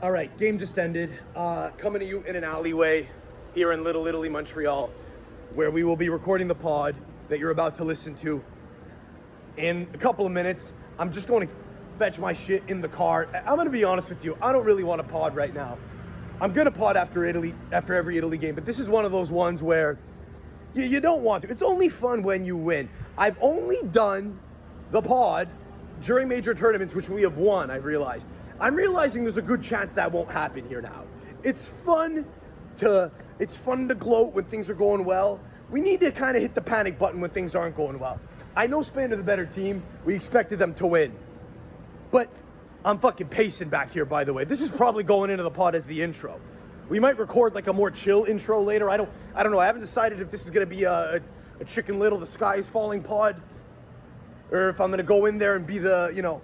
All right, game just ended. Coming to you in an alleyway here in Little Italy, Montreal, where we will be recording the pod that you're about to listen to in a couple of minutes. I'm just going to fetch my shit in the car. I'm going to be honest with you. I don't really want to pod right now. I'm going to pod after every Italy game, but this is one of those ones where you don't want to. It's only fun when you win. I've only done the pod during major tournaments, which we have won, I've realized. I'm realizing there's a good chance that won't happen here now. It's fun to gloat when things are going well. We need to kind of hit the panic button when things aren't going well. I know Spain are the better team. We expected them to win. But I'm fucking pacing back here, by the way. This is probably going into the pod as the intro. We might record like a more chill intro later. I don't know. I haven't decided if this is going to be a Chicken Little, the sky is falling pod, or if I'm going to go in there and be the, you know,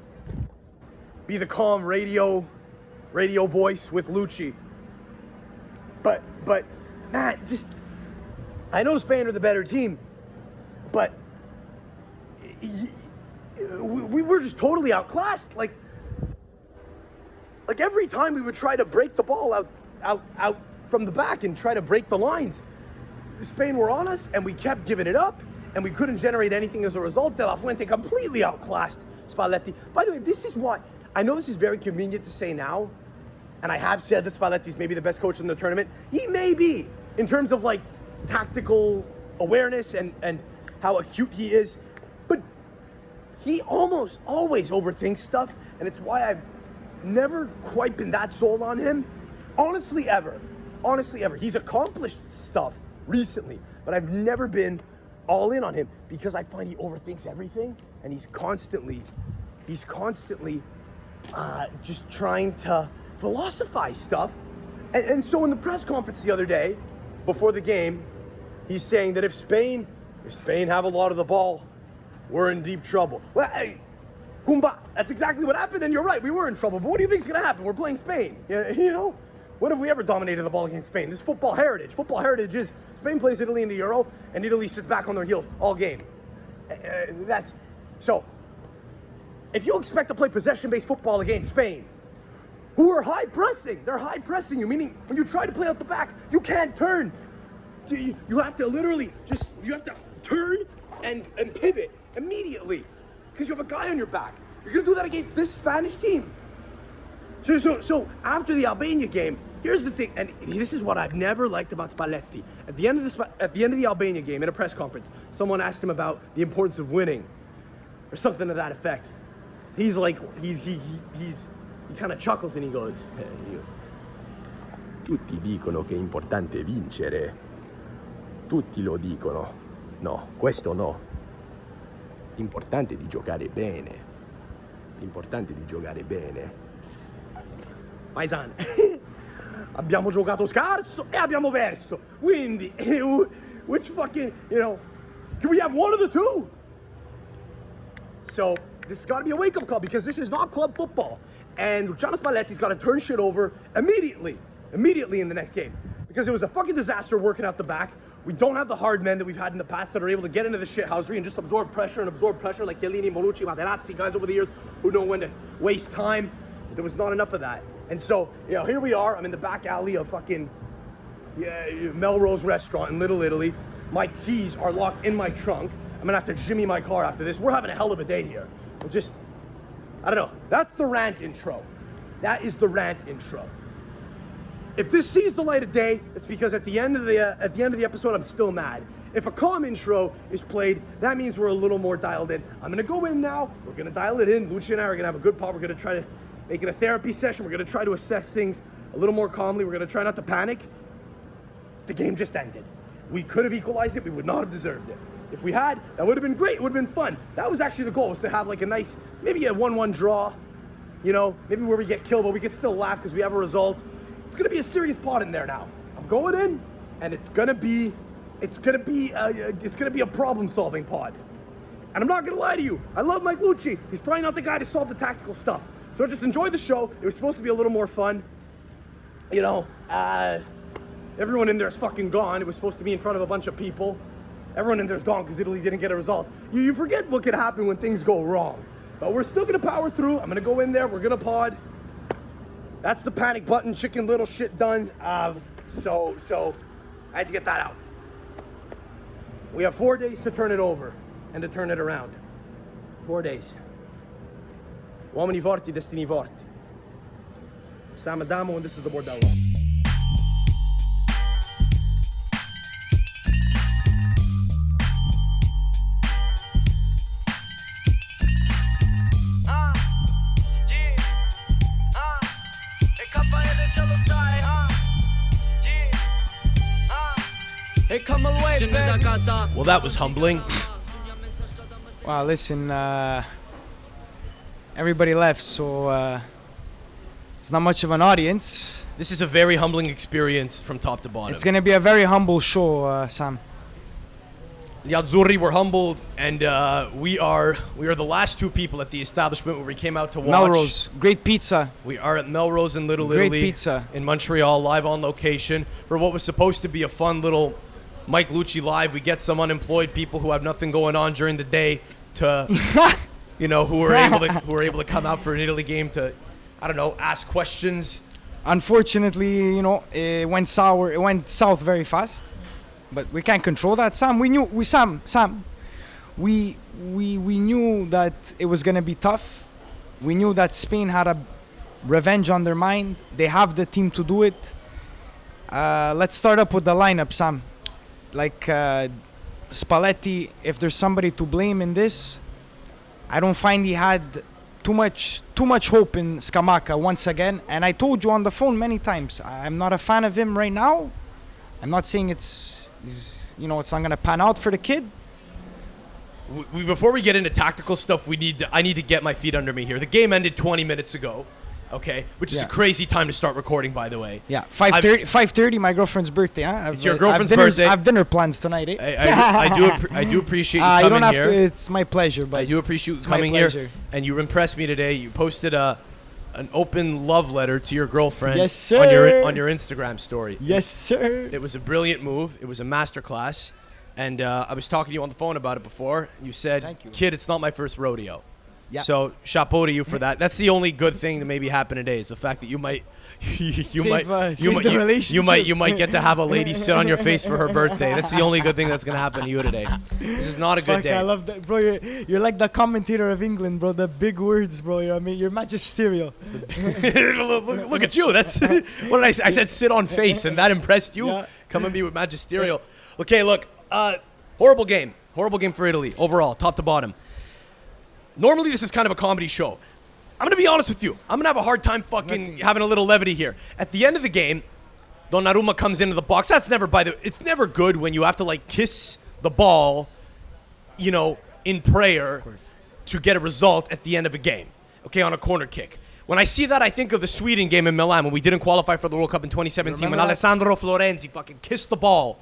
be the calm radio voice with Luci. But Matt, I know Spain are the better team, but we were just totally outclassed. Like every time we would try to break the ball out from the back and try to break the lines, Spain were on us and we kept giving it up and we couldn't generate anything as a result. De La Fuente completely outclassed Spalletti. By the way, this is why, I know this is very convenient to say now, and I have said that Spalletti's maybe the best coach in the tournament. He may be, in terms of like tactical awareness and how acute he is, but he almost always overthinks stuff, and it's why I've never quite been that sold on him. Honestly ever. He's accomplished stuff recently, but I've never been all in on him because I find he overthinks everything, and he's constantly just trying to philosophize stuff. And so in the press conference the other day, before the game, he's saying that if Spain have a lot of the ball, we're in deep trouble. Well, hey, Kumba, that's exactly what happened, and you're right, we were in trouble. But what do you think's gonna happen? We're playing Spain. You know? When have we ever dominated the ball against Spain? This is football heritage. Football heritage is Spain plays Italy in the Euro, and Italy sits back on their heels all game. So, if you expect to play possession-based football against Spain, who are high pressing, they're high pressing you, meaning when you try to play out the back, you can't turn. You have to literally you have to turn and pivot immediately because you have a guy on your back. You're gonna do that against this Spanish team. So after the Albania game, here's the thing, and this is what I've never liked about Spalletti. At the end of the Albania game, in a press conference, someone asked him about the importance of winning, or something to that effect. He's like, he kind of chuckles and he goes, tutti dicono che è importante vincere. Tutti lo dicono. No, questo no. L'importante è di giocare bene. L'importante è di giocare bene. Paesani, abbiamo giocato scarso e abbiamo perso. Quindi, which fucking, can we have one of the two? So, this has got to be a wake-up call because this is not club football. And Luciano Spalletti's got to turn shit over immediately in the next game. Because it was a fucking disaster working out the back. We don't have the hard men that we've had in the past that are able to get into the shithousery and just absorb pressure like Chiellini, Bonucci, Materazzi, guys over the years who know when to waste time. There was not enough of that. And so, here we are. I'm in the back alley of fucking Melrose Restaurant in Little Italy. My keys are locked in my trunk. I'm gonna have to jimmy my car after this. We're having a hell of a day here. I don't know. That's the rant intro. That is the rant intro. If this sees the light of day, it's because at the end of the episode, I'm still mad. If a calm intro is played, that means we're a little more dialed in. I'm gonna go in now. We're gonna dial it in. Luci and I are gonna have a good pod. We're gonna try to make it a therapy session. We're gonna try to assess things a little more calmly. We're gonna try not to panic. The game just ended. We could have equalized it. We would not have deserved it. If we had, that would have been great. It would have been fun. That was actually the goal, was to have like a nice, maybe a 1-1 draw, maybe where we get killed, but we could still laugh because we have a result. It's gonna be a serious pod in there now. I'm going in, and it's gonna be a problem-solving pod. And I'm not gonna lie to you, I love Mike Luci. He's probably not the guy to solve the tactical stuff. So just enjoy the show. It was supposed to be a little more fun. Everyone in there is fucking gone. It was supposed to be in front of a bunch of people. Everyone in there's gone because Italy didn't get a result. You forget what could happen when things go wrong. But we're still gonna power through. I'm gonna go in there, we're gonna pod. That's the panic button, Chicken Little shit done. So I had to get that out. We have 4 days to turn it over and to turn it around. 4 days. Uomini forti, destini forti. Sam Adamo, and this is the Bordello. Well, that was humbling. Wow, listen, everybody left, so it's not much of an audience. This is a very humbling experience from top to bottom. It's going to be a very humble show, Sam. The Azzurri were humbled, and we are the last two people at the establishment where we came out to watch. Melrose, great pizza. We are at Melrose in Little Great Italy pizza. in Montreal, live on location for what was supposed to be a fun little Mike Luci live. We get some unemployed people who have nothing going on during the day to, you know, who are able to come out for an Italy game to, I don't know, ask questions. Unfortunately, you know, it went sour. It went south very fast, but we can't control that. Sam, we knew that it was gonna be tough. We knew that Spain had a revenge on their mind. They have the team to do it. Let's start up with the lineup, Sam. Like Spalletti, if there's somebody to blame in this, I don't find he had too much hope in Scamacca once again. And I told you on the phone many times, I'm not a fan of him right now. I'm not saying it's not gonna pan out for the kid. Before we get into tactical stuff, I need to get my feet under me here. The game ended 20 minutes ago. Okay, which is a crazy time to start recording, by the way. Yeah, 5:30, my girlfriend's birthday. Huh? It's your girlfriend's birthday. I have dinner plans tonight. Eh? I do appreciate you coming you don't have here. to. It's my pleasure. But I do appreciate you coming here, and you impressed me today. You posted an open love letter to your girlfriend. Yes, sir. on your Instagram story. Yes, sir. It was a brilliant move. It was a masterclass, and I was talking to you on the phone about it before. You said, "Thank you. Kid, it's not my first rodeo." Yeah. So chapeau to you for that. That's the only good thing that maybe happened today is the fact that you might get to have a lady sit on your face for her birthday. That's the only good thing that's gonna happen to you today. This is not a good day. I love that, bro. You're like the commentator of England, bro. The big words, bro. You know what I mean? You're magisterial. Look at you. That's what did I say? I said sit on face, and that impressed you. Yeah. Come at me with magisterial. Okay, look. Horrible game for Italy overall, top to bottom. Normally, this is kind of a comedy show. I'm going to be honest with you. I'm going to have a hard time having a little levity here. At the end of the game, Donnarumma comes into the box. It's never good when you have to, like, kiss the ball, you know, in prayer to get a result at the end of a game, okay, on a corner kick. When I see that, I think of the Sweden game in Milan when we didn't qualify for the World Cup in 2017 when Alessandro Florenzi fucking kissed the ball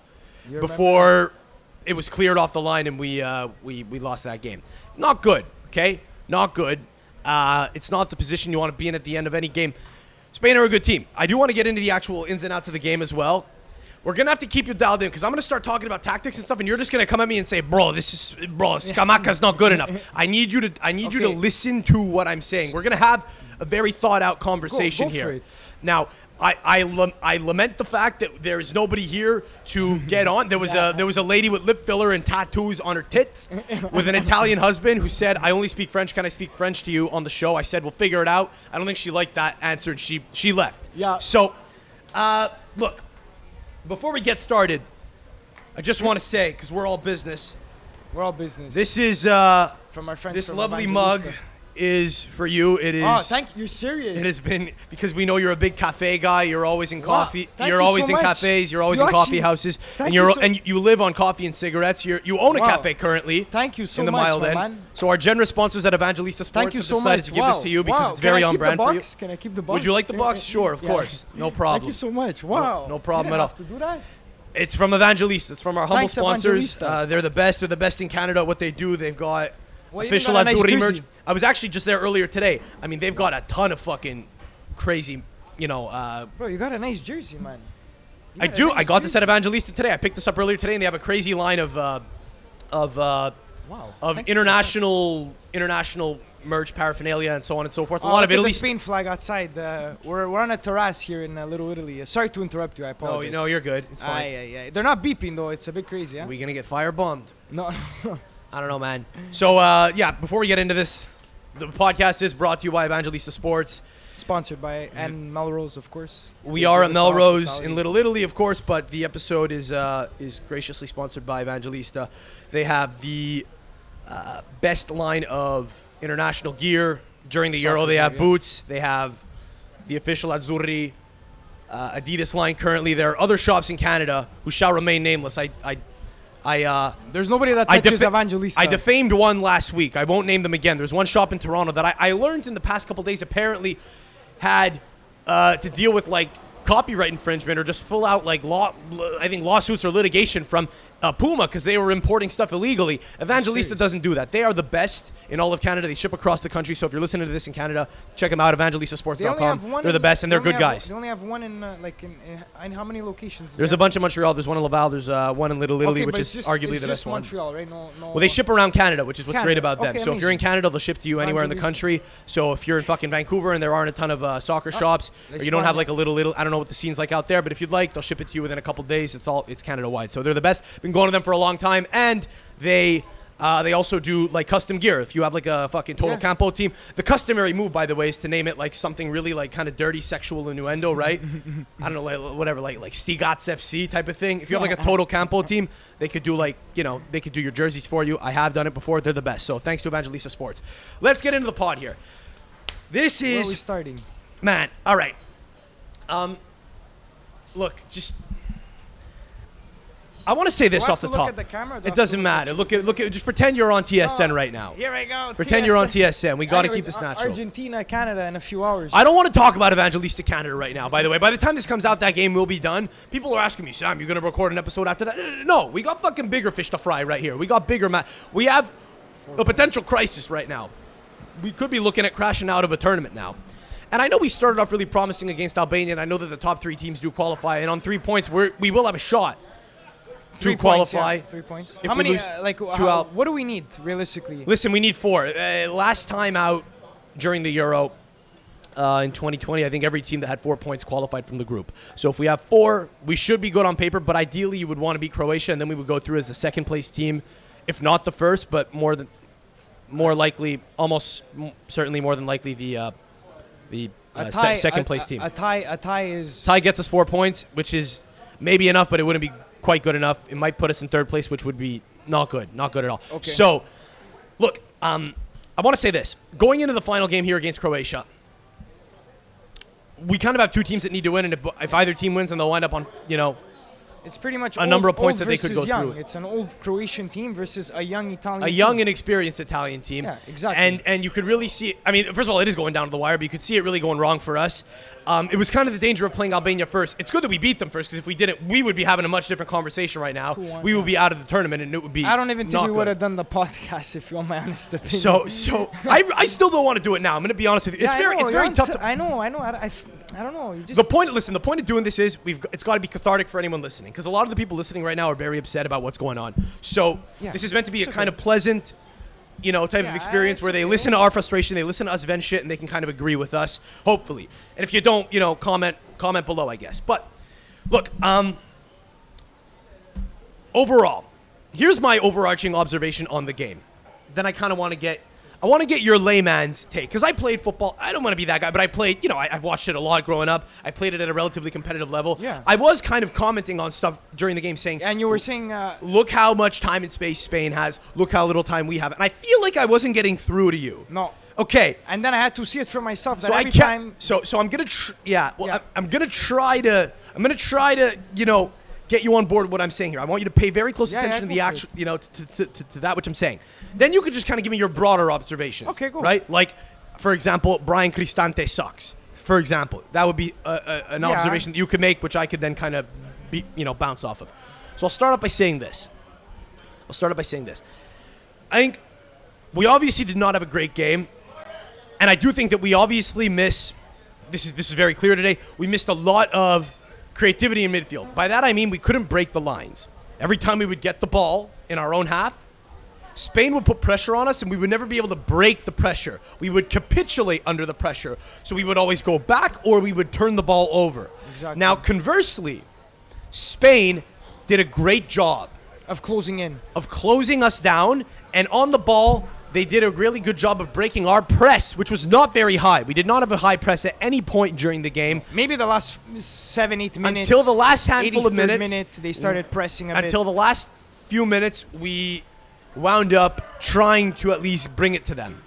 before it was cleared off the line and we lost that game. Not good. Okay, not good. It's not the position you want to be in at the end of any game. Spain are a good team. I do want to get into the actual ins and outs of the game as well. We're going to have to keep you dialed in because I'm going to start talking about tactics and stuff, and you're just going to come at me and say, Scamacca's not good enough. I need you to listen to what I'm saying. We're going to have a very thought-out conversation here. For it. Now, I lament the fact that there is nobody here to get on. There was a lady with lip filler and tattoos on her tits with an Italian husband who said, "I only speak French. Can I speak French to you on the show?" I said, "We'll figure it out." I don't think she liked that answer, and she left. Yeah. So, look, before we get started, I just want to say, because we're all business. We're all business. This is from our friends. This from lovely Evangelista. mug is for you. It is. Oh, thank you. You're serious. It has been because we know you're a big cafe guy. You're always in coffee. Thank You're you always so in much. cafes. You're always You in coffee actually- houses, thank and you and you live on coffee and cigarettes. You own a Wow. cafe currently. Thank you so in the much, Mile my End. man. So our generous sponsors at Evangelista Sports Thank you have so decided much. to give this to you because it's very on brand for you. Can I keep the box? Would you like the box? Sure, of course. No problem. Thank you so much. Wow. No problem You at didn't all. have to do that. It's from Evangelista. It's from our humble Thanks, sponsors. Evangelista. They're the best. They're the best in Canada at what they do. They've got Well, you even official got a nice Azzurri jersey. merch. I was actually just there earlier today. I mean, they've got a ton of fucking crazy, Bro, you got a nice jersey, man. You I got a do. nice I got this at jersey. Evangelista today. I picked this up earlier today, and they have a crazy line of Wow. Thank you. international merch paraphernalia and so on and so forth. A Oh, lot of look at Italy. the Spain flag outside. We're on a terrace here in Little Italy. Sorry to interrupt you. I No, apologize. no, you're good. It's fine. Aye. They're not beeping though. It's a bit crazy. Huh? Are we gonna get firebombed? No. I don't know, man. So yeah, before we get into this, the podcast is brought to you by Evangelista Sports. Sponsored by and Melrose, of course. We They are give at us the Melrose hospitality. in Little Italy, of course, but the episode is graciously sponsored by Evangelista. They have the best line of international gear during the Euro. Soccer They have gear, yeah. boots. They have the official Azzurri Adidas line currently. There are other shops in Canada who shall remain nameless. There's nobody that I touches defa- Evangelista. I defamed one last week. I won't name them again. There's one shop in Toronto that I learned in the past couple days apparently had to deal with like copyright infringement or just full out like lawsuits or litigation from Puma because they were importing stuff illegally. Evangelista serious? doesn't do that. They are the best in all of Canada. They ship across the country. So if you're listening to this in Canada, check them out. They only have EvangelistaSports.com. one They're the in- best and they're they only good have- guys. They only have one in how many locations? do There's they a bunch in Montreal. There's one in Laval. There's one in Little have? Italy, Okay, which but is it's arguably it's the just best one. Montreal, right? No. Well, they ship around Canada, which is what's great Canada. about them. Okay, so if you're in amazing. Canada, they'll ship to you anywhere in the Evangelista. country. So if you're in fucking Vancouver and there aren't a ton of soccer shops, they or you don't have spawn like a little, I don't know what the scene's like out there, but if you'd like, they'll ship it to you within a couple days. It's Canada wide. So they're the best. Been going to them for a long time, and they also do like custom gear. If you have like a fucking Total Yeah. Campo team, the customary move, by the way, is to name it like something really like kind of dirty sexual innuendo, right? I don't know, like whatever, like Stigats FC type of thing. If you have like a Total Campo team, they could do like, they could do your jerseys for you. I have done it before. They're the best. So thanks to Evangelista Sports. Let's get into the pod here. This Where are we is, starting? man, all right. Look, just I want to say this Do I off have the to look top. at the camera or do I It have to doesn't look matter. at Look at just pretend you're on TSN right now. Here we go. Pretend you're on TSN. TSN. We got to Anyways, keep this natural. Argentina, Canada in a few hours. I don't want to talk about Evangelista Canada right now, by the way. By the time this comes out, that game will be done. People are asking me, Sam, you're going to record an episode after that? No, we got fucking bigger fish to fry right here. We got bigger we have a potential crisis right now. We could be looking at crashing out of a tournament now. And I know we started off really promising against Albania, and I know that the top 3 teams do qualify, and on 3 points, we will have a shot to 3 points, qualify. yeah, 3 points. If How we many? lose out. What do we need realistically? Listen, we need 4. Last time out during the Euro in 2020, I think every team that had 4 points qualified from the group. So if we have 4, we should be good on paper, but ideally you would want to beat Croatia, and then we would go through as the second place team, if not the first, but more likely, almost certainly more than likely the second place team. A tie is. Tie gets us 4 points, which is maybe enough, but it wouldn't be quite good enough. It might put us in 3rd place, which would be not good at all. Okay. So, look, I want to say this. Going into the final game here against Croatia, we kind of have 2 teams that need to win, and if either team wins, then they'll wind up on, It's pretty much a number of points old that they could versus go young. through. It's an old Croatian team versus a young Italian. a young and experienced Italian team. Yeah, exactly. And you could really see it. I mean, first of all, it is going down to the wire, but you could see it really going wrong for us. It was kind of the danger of playing Albania first. It's good that we beat them first, because if we didn't, we would be having a much different conversation right now. 2-1, We would be out of the tournament, and it would be I don't even think not we good. would have done the podcast if you want my honest opinion. So I still don't want to do it now. I'm going to be honest with you. It's very tough to. I know. I don't know. You just. The point of doing this is it's got to be cathartic for anyone listening, because a lot of the people listening right now are very upset about what's going on. So Yeah, this is meant to be a it's kind okay. of pleasant, type Yeah, of experience it's where they okay. listen to our frustration, they listen to us vent shit, and they can kind of agree with us, hopefully. And if you don't, comment below, I guess. But look, overall, here's my overarching observation on the game. Then I kind of want to get your layman's take, because I played football. I don't want to be that guy, but I played, I've watched it a lot growing up. I played it at a relatively competitive level. Yeah. I was kind of commenting on stuff during the game saying, And you were saying. look how much time and space Spain has. Look how little time we have. And I feel like I wasn't getting through to you. No. Okay. And then I had to see it for myself. That So every I can't. time. So I'm gonna. Yeah. I'm gonna try to. Get you on board with what I'm saying here. I want you to pay very close Yeah, attention to go the for actual, to that which I'm saying. Then you could just kind of give me your broader observations. Okay, cool. Right? Like, for example, Brian Cristante sucks. For example, that would be an observation that you could make, which I could then kind of, bounce off of. So I'll start off by saying this. I think we obviously did not have a great game, and I do think that we obviously miss. This is very clear today. We missed a lot of creativity in midfield. By that I mean we couldn't break the lines. Every time we would get the ball in our own half, Spain would put pressure on us, and we would never be able to break the pressure. We would capitulate under the pressure. So we would always go back, or we would turn the ball over. Exactly. Now, conversely, Spain did a great job Of closing in. of closing us down, and on the ball, they did a really good job of breaking our press, which was not very high. We did not have a high press at any point during the game. Maybe the last 7-8 minutes. Until the last handful of 83rd minutes. minute, they started pressing a Until bit. the last few minutes, we wound up trying to at least bring it to them.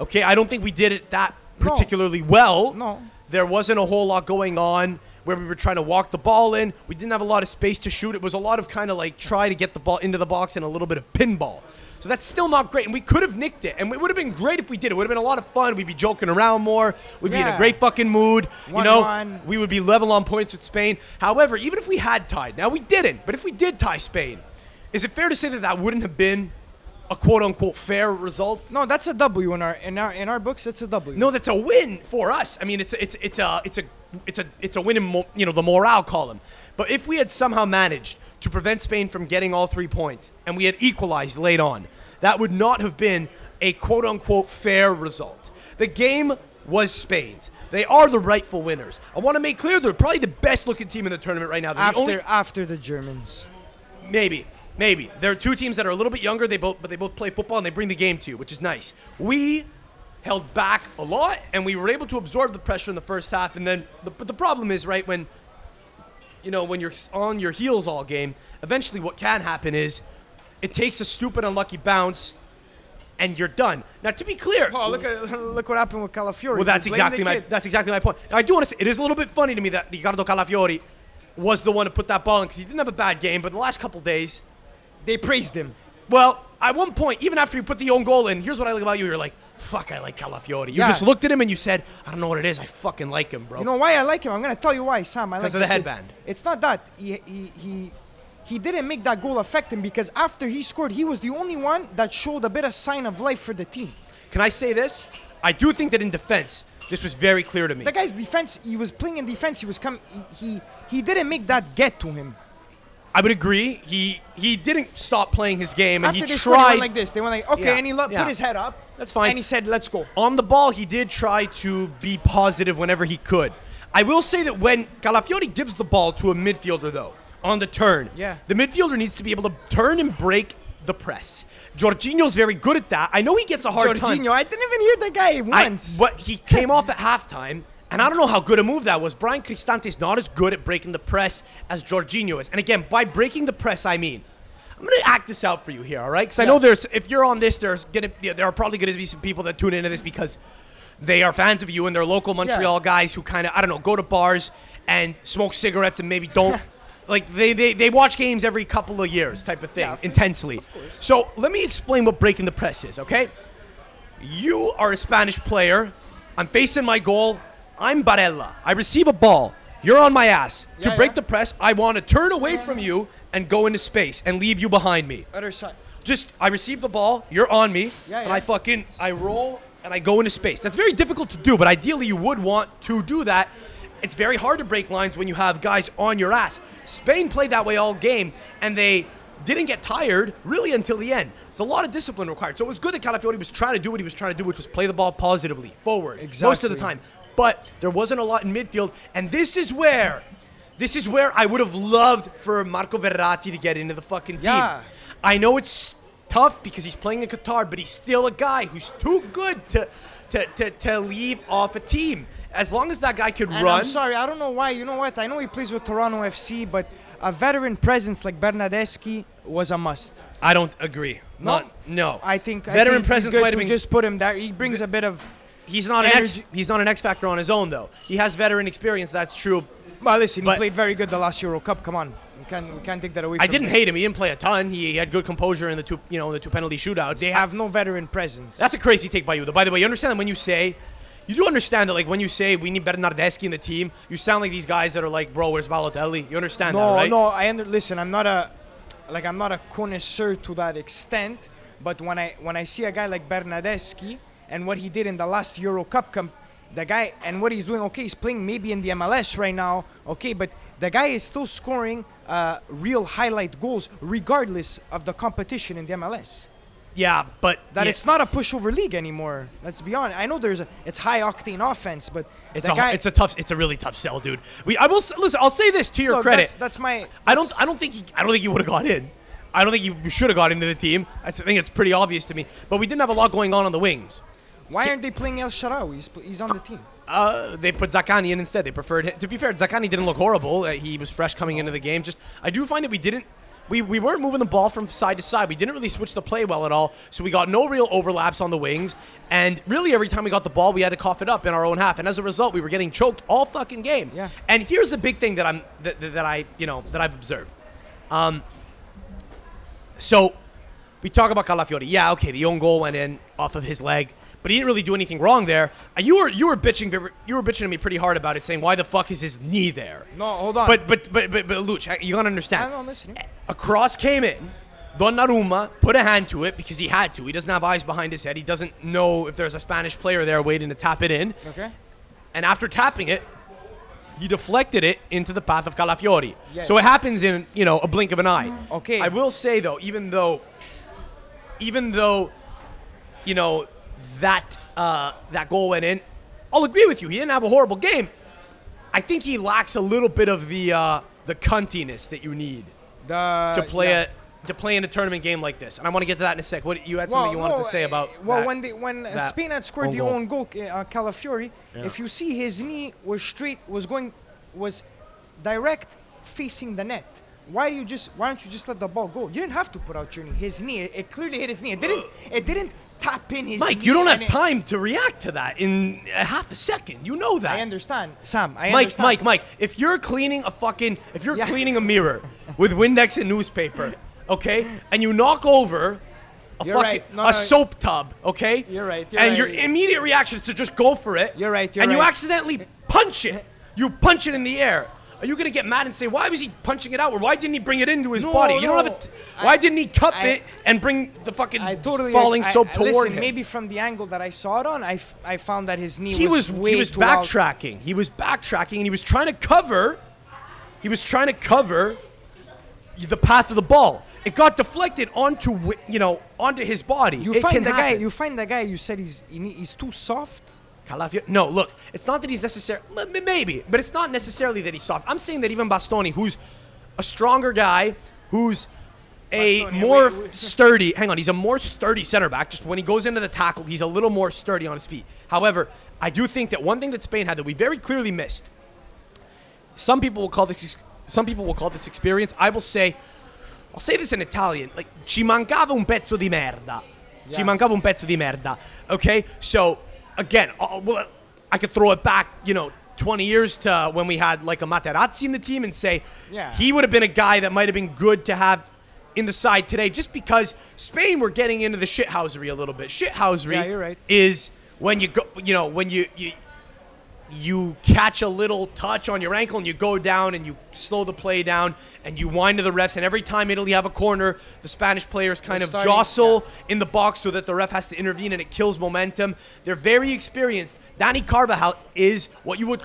Okay, I don't think we did it that No. particularly well. No. There wasn't a whole lot going on where we were trying to walk the ball in. We didn't have a lot of space to shoot. It was a lot of kind of like try to get the ball into the box and a little bit of pinball. So that's still not great, and we could have nicked it, and it would have been great if we did. It would have been a lot of fun. We'd be joking around more. We'd be in a Yeah. great fucking mood. 1-1. We would be level on points with Spain. However, even if we had tied, now we didn't, but if we did tie Spain, is it fair to say that that wouldn't have been a quote-unquote fair result? No, that's a W in our books. It's a W. No, that's a win for us. I mean, it's a win in the morale column. But if we had somehow managed to prevent Spain from getting all 3 points and we had equalized late on, that would not have been a quote-unquote fair result. The game was Spain's. They are the rightful winners. I want to make clear they're probably the best-looking team in the tournament right now. They're the only- After the Germans. Maybe. There are two teams that are a little bit younger, but they both play football and they bring the game to you, which is nice. We held back a lot, and we were able to absorb the pressure in the first half. And then, but the problem is, right, when you're on your heels all game, eventually what can happen is it takes a stupid, unlucky bounce, and you're done. Now, to be clear, Oh, look what happened with Calafiori. well, that's He blamed exactly the my kid. point. Now, I do want to say it is a little bit funny to me that Riccardo Calafiori was the one to put that ball in because he didn't have a bad game, but the last couple days. They praised him. Well, at one point, even after you put the own goal in, here's what I like about you. You're like, fuck, I like Calafiori. You Yeah. just looked at him and you said, I don't know what it is. I fucking like him, bro. You know why I like him? I'm gonna tell you why, Sam. I like 'Cause of the kid. headband. It's not that he didn't make that goal affect him because after he scored, he was the only one that showed a bit of sign of life for the team. Can I say this? I do think that in defense, this was very clear to me. The guy's defense. He was playing in defense. He was coming. He didn't make that get to him. I would agree. He didn't stop playing his game, and After he they scored, they tried. went like this. They went like, okay, Yeah, and he yeah. put his head up. That's fine. And he said, let's go. On the ball, he did try to be positive whenever he could. I will say that when Calafiori gives the ball to a midfielder, though, on the turn, Yeah. the midfielder needs to be able to turn and break the press. Jorginho's very good at that. I know he gets a hard time. Jorginho, I didn't even hear the guy once. But he came off at halftime, and I don't know how good a move that was. Brian Cristante is not as good at breaking the press as Jorginho is. And again, by breaking the press, I mean, I'm going to act this out for you here, all right? Because I know if you're on this, there are probably going to be some people that tune into this because they are fans of you and they're local Montreal guys who kind of, I don't know, go to bars and smoke cigarettes and maybe don't. Like, they watch games every couple of years type of thing, intensely. So let me explain what breaking the press is, okay? You are a Spanish player. I'm facing my goal. I'm Barella. I receive a ball. You're on my ass. To break the press, I want to turn away from you and go into space and leave you behind me. Other side. I receive the ball, you're on me, Yeah, and yeah. I roll and I go into space. That's very difficult to do, but ideally you would want to do that. It's very hard to break lines when you have guys on your ass. Spain played that way all game, and they didn't get tired really until the end. There's a lot of discipline required. So it was good that Calafiori was trying to do what he was trying to do, which was play the ball positively, forward, most of the Exactly. time. But there wasn't a lot in midfield, and this is where I would have loved for Marco Verratti to get into the fucking team. Yeah. I know it's tough because he's playing in Qatar, but he's still a guy who's too good to leave off a team. As long as that guy could And run. I'm sorry, I don't know why. You know what? I know he plays with Toronto FC, but a veteran presence like Bernadeschi was a must. I don't agree. No. I think veteran he's presence good might have to been. just put him there. He brings a bit of. He's not an X factor on his own though. He has veteran experience. That's true. Well, listen, But- he played very good the last Euro Cup. Come on, we can't take that away. I from didn't him. hate him. He didn't play a ton. He had good composure in the two penalty shootouts. They have no veteran presence. That's a crazy take by you, though. By the way, you understand that when you say, you do understand that, like, when you say we need Bernardeschi in the team, you sound like these guys that are like, bro, where's Balotelli? You understand that, right? No. Listen, I'm not a connoisseur to that extent. But when I see a guy like Bernadeschi and what he did in the last Euro Cup, the guy and what he's doing, okay, he's playing maybe in the MLS right now, okay, but the guy is still scoring real highlight goals regardless of the competition in the MLS. Yeah, but That it's not a pushover league anymore. Let's be honest. I know it's high octane offense, but it's a really tough sell, dude. Listen. I'll say this to your Look, credit. I don't think he would have got in. I don't think he should have got into the team. I think it's pretty obvious to me. But we didn't have a lot going on the wings. Why aren't they playing El Shaarawy? He's on the team. They put Zaccagni in instead. They preferred him. To be fair, Zaccagni didn't look horrible. He was fresh coming into the game. Just I do find that we weren't moving the ball from side to side. We didn't really switch the play well at all. So we got no real overlaps on the wings. And really every time we got the ball, we had to cough it up in our own half. And as a result, we were getting choked all fucking game. Yeah. And here's the big thing that I've observed. So we talk about Calafiori. Yeah, okay, the own goal went in off of his leg. But he didn't really do anything wrong there. You were bitching to me pretty hard about it, saying why the fuck is his knee there? No, hold on. But Luch, you gotta understand. I'm listening. A cross came in. Donnarumma put a hand to it because he had to. He doesn't have eyes behind his head. He doesn't know if there's a Spanish player there waiting to tap it in. Okay. And after tapping it, he deflected it into the path of Calafiori. Yes. So it happens in a blink of an eye. Okay. I will say though, even though that goal went in, I'll agree with you. He didn't have a horrible game. I think he lacks a little bit of the cuntiness that you need to play in a tournament game like this. And I want to get to that in a sec. What you had something you wanted to say about? When Spain had scored the own goal, Calafiori, Yeah. if you see his knee was direct facing the net. Why don't you just let the ball go? You didn't have to put out your knee. His knee, it clearly hit his knee. It didn't tap in his knee. Mike, you don't have time to react to that in a half a second. You know that. I understand. Sam, I understand. Mike, if you're cleaning cleaning a mirror with Windex and newspaper, okay, and you knock over a soap tub, okay? You're right. Your immediate reaction is to just go for it. You're right. You accidentally punch it. You punch it in the air. Are you going to get mad and say, why was he punching it out? Or why didn't he bring it into his body? You don't have why didn't he cup it and bring the fucking falling soap toward him? Maybe from the angle that I saw it on, I found that his knee was way He was too backtracking. He was backtracking and he was trying to cover the path of the ball. It got deflected onto his body. You find the guy you said he's too soft. Calafiori. No, look, it's not that he's maybe, but it's not necessarily that he's soft. I'm saying that even Bastoni, who's a stronger guy, who's sturdy. Hang on, he's a more sturdy center back. Just when he goes into the tackle, he's a little more sturdy on his feet. However, I do think that one thing that Spain had that we very clearly missed. Some people will call this experience. I'll say this in Italian. Like, ci mancava un pezzo di merda. Yeah. Ci mancava un pezzo di merda. Okay, so. Again, I could throw it back, 20 years to when we had like a Materazzi in the team and say he would have been a guy that might have been good to have in the side today just because Spain were getting into the shithousery a little bit. Shithousery you're right. is when you go, when you catch a little touch on your ankle and you go down and you slow the play down and you whine to the refs, and every time Italy have a corner, the Spanish players kind of jostle in the box so that the ref has to intervene and it kills momentum. They're very experienced. Dani Carvajal is what they would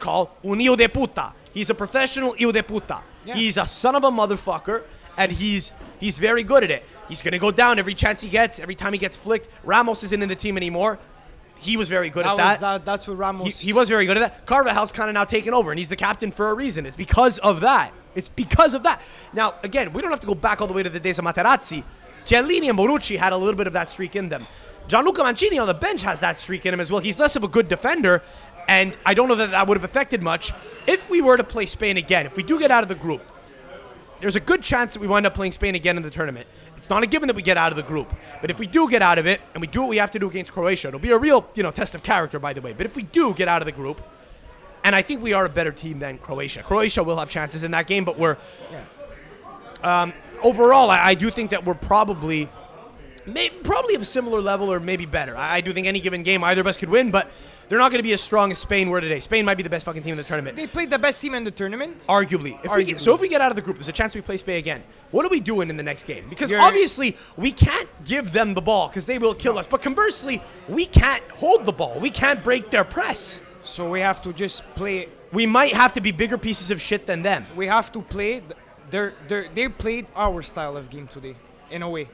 call un hijo de puta. He's a professional hijo de puta. Yeah. He's a son of a motherfucker, and he's very good at it. He's going to go down every chance he gets, every time he gets flicked. Ramos isn't in the team anymore. He was very good at that. That's what Ramos... He was very good at that. Carvajal's kind of now taken over, and he's the captain for a reason. It's because of that. Now, again, we don't have to go back all the way to the days of Materazzi. Chiellini and Bonucci had a little bit of that streak in them. Gianluca Mancini on the bench has that streak in him as well. He's less of a good defender, and I don't know that would have affected much. If we were to play Spain again, if we do get out of the group, there's a good chance that we wind up playing Spain again in the tournament. It's not a given that we get out of the group. But if we do get out of it, and we do what we have to do against Croatia, it'll be a real, test of character, by the way. But if we do get out of the group, and I think we are a better team than Croatia. Croatia will have chances in that game, but we're... overall, I do think that we're probably of a similar level or maybe better. I do think any given game, either of us could win, but they're not going to be as strong as Spain were today. Spain might be the best fucking team in the tournament. They played the best team in the tournament? Arguably. If we get out of the group, there's a chance we play Spain again. What are we doing in the next game? Because obviously, we can't give them the ball because they will kill us. But conversely, we can't hold the ball. We can't break their press. So we have to just play... We might have to be bigger pieces of shit than them. We have to play... They played our style of game today, in a way.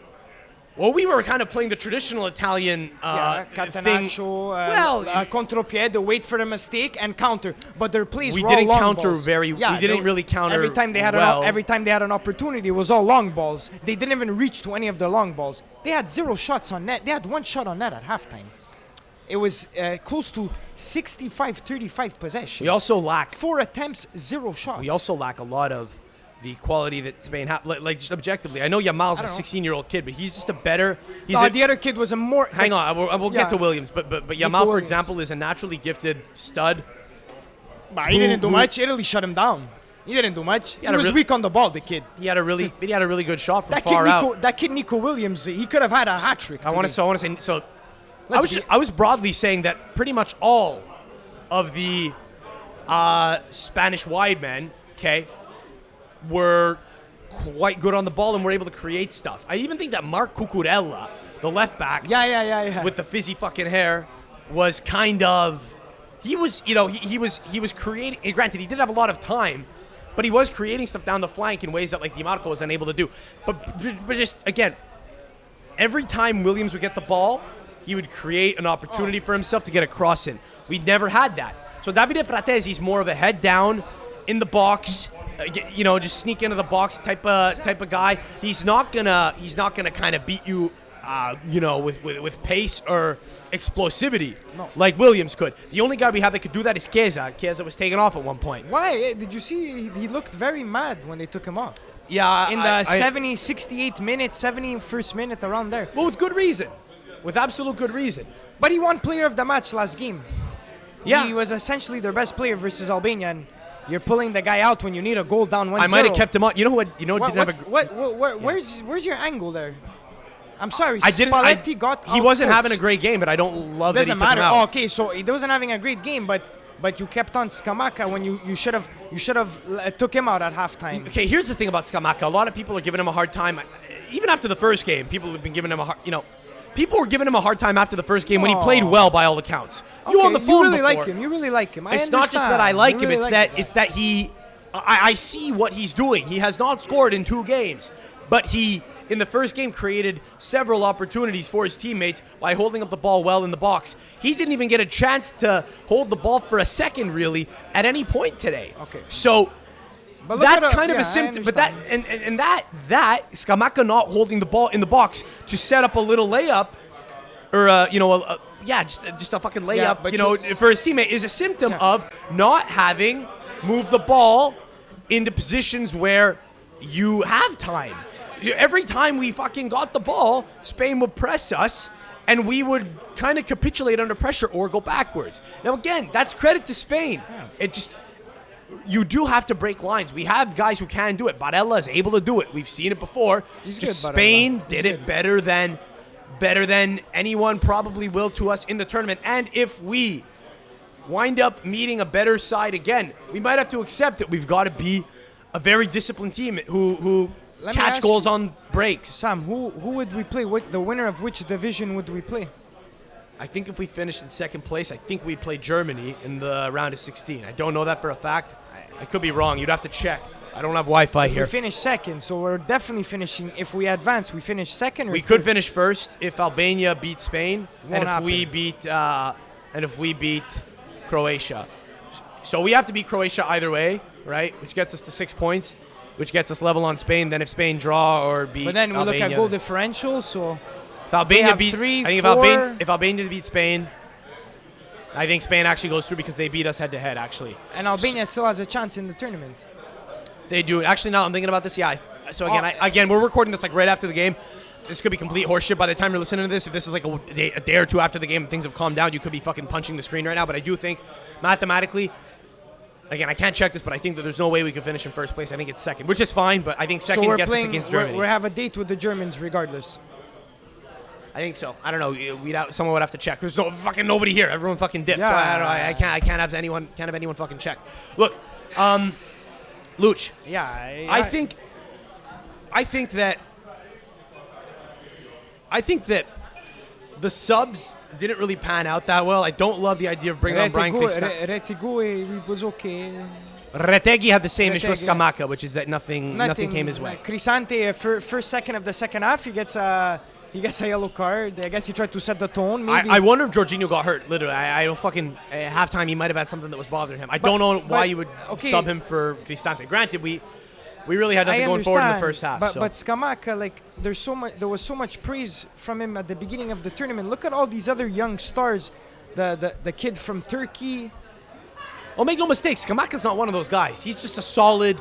Well, we were kind of playing the traditional Italian thing. Catenaccio, contropiede, wait for a mistake and counter. But their plays were all didn't long counter balls. we didn't really counter every time they had well. every time they had an opportunity, it was all long balls. They didn't even reach to any of their long balls. They had 0 shots on net. They had 1 shot on net at halftime. It was close to 65-35 possession. We also lack 4 attempts, 0 shots. We also lack a lot of the quality that Spain had. Like just objectively, I know Yamal's a 16-year-old kid, but he's just a better. The other kid was a more. Hang on, we'll get to Williams, but Yamal, for Williams. example, is a naturally gifted stud. But he didn't do much. Italy shut him down. He didn't do much. He was weak on the ball, the kid. He had a really good shot from far out. That kid Nico Williams, he could have had a hat trick. I want to say so. I was broadly saying that pretty much all of the Spanish wide men, were quite good on the ball and were able to create stuff. I even think that Mark Cucurella, the left back, with the fizzy fucking hair, was kind of. He was creating. Granted, he didn't have a lot of time, but he was creating stuff down the flank in ways that like Di Marco was unable to do. But just again, every time Williams would get the ball, he would create an opportunity for himself to get a cross in. We never had that. So Davide Fratesi's more of a head down in the box, just sneak into the box type of guy. He's not gonna kind of beat you, with pace or explosivity like Williams could. The only guy we have that could do that is Chiesa. Chiesa was taken off at one point. Why? Did you see? He looked very mad when they took him off. Yeah, in the 68th minute, 71st minute, around there. Well, with good reason. With absolute good reason. But he won player of the match last game. Yeah. He was essentially their best player versus Albania, and you're pulling the guy out when you need a goal down 1-0. I might have kept him on. You know what? Where's your angle there? I'm sorry. Spalletti he wasn't having a great game, but I don't love that he took him out. Oh, okay, so he wasn't having a great game, but you kept on Scamacca when you should have took him out at halftime. Okay, here's the thing about Scamacca. A lot of people are giving him a hard time. Even after the first game, people have been giving him a hard. People were giving him a hard time after the first game when he played well by all accounts. Okay, you on the phone You really before. like him. It's not just that I like him. It's that he. I see what he's doing. He has not scored in 2 games, but he in the first game created several opportunities for his teammates by holding up the ball well in the box. He didn't even get a chance to hold the ball for a second really at any point today. Okay. So. But that's kind of a symptom, but that Scamacca not holding the ball in the box to set up a little layup, or just a fucking layup, for his teammate is a symptom of not having moved the ball into positions where you have time. Every time we fucking got the ball, Spain would press us, and we would kind of capitulate under pressure or go backwards. Now again, that's credit to Spain. You do have to break lines. We have guys who can do it. Bordello is able to do it. We've seen it before. Spain did it better than anyone probably will to us in the tournament. And if we wind up meeting a better side again, we might have to accept that we've got to be a very disciplined team who catch goals on breaks. Sam, who would we play? The winner of which division would we play? I think if we finished in second place, I think we'd play Germany in the round of 16. I don't know that for a fact. I could be wrong. You'd have to check. I don't have Wi-Fi here. We finished second, so we're definitely finishing. If we advance, we finish second. We could finish first if Albania beat Spain, and if we beat Croatia. So we have to beat Croatia either way, right? Which gets us to 6 points, which gets us level on Spain. Then if Spain draw or beat, but then we Albania, look at goal differential. So if Albania beat, 3, I think 4. if Albania beat Spain, I think Spain actually goes through because they beat us head-to-head, actually. And Albania still has a chance in the tournament. They do. Actually, now I'm thinking about this. Yeah. So again, we're recording this like right after the game. This could be complete horseshit by the time you're listening to this. If this is like a day or two after the game and things have calmed down, you could be fucking punching the screen right now. But I do think, mathematically, again, I can't check this, but I think that there's no way we could finish in first place. I think it's second, which is fine, but I think second gets us against Germany. We have a date with the Germans regardless. I think so. I don't know. Someone would have to check. There's fucking nobody here. Everyone fucking dipped. Yeah, so I don't know. I can't have anyone fucking check. Look, Luch. Yeah. I think that the subs didn't really pan out that well. I don't love the idea of bringing on Brian Cristante. Retegui was okay. Retegui had the same issue as Scamacca, which is that nothing came his way. Cristante, first second of the second half, he gets He gets a yellow card. I guess he tried to set the tone. Maybe. I wonder if Jorginho got hurt. Literally, I don't fucking. At halftime, he might have had something that was bothering him. I don't know why you would sub him for Cristante. Granted, we really had nothing going forward in the first half. But Scamacca, like, there was so much praise from him at the beginning of the tournament. Look at all these other young stars. The kid from Turkey. Well, make no mistake, Scamacca's not one of those guys. He's just a solid,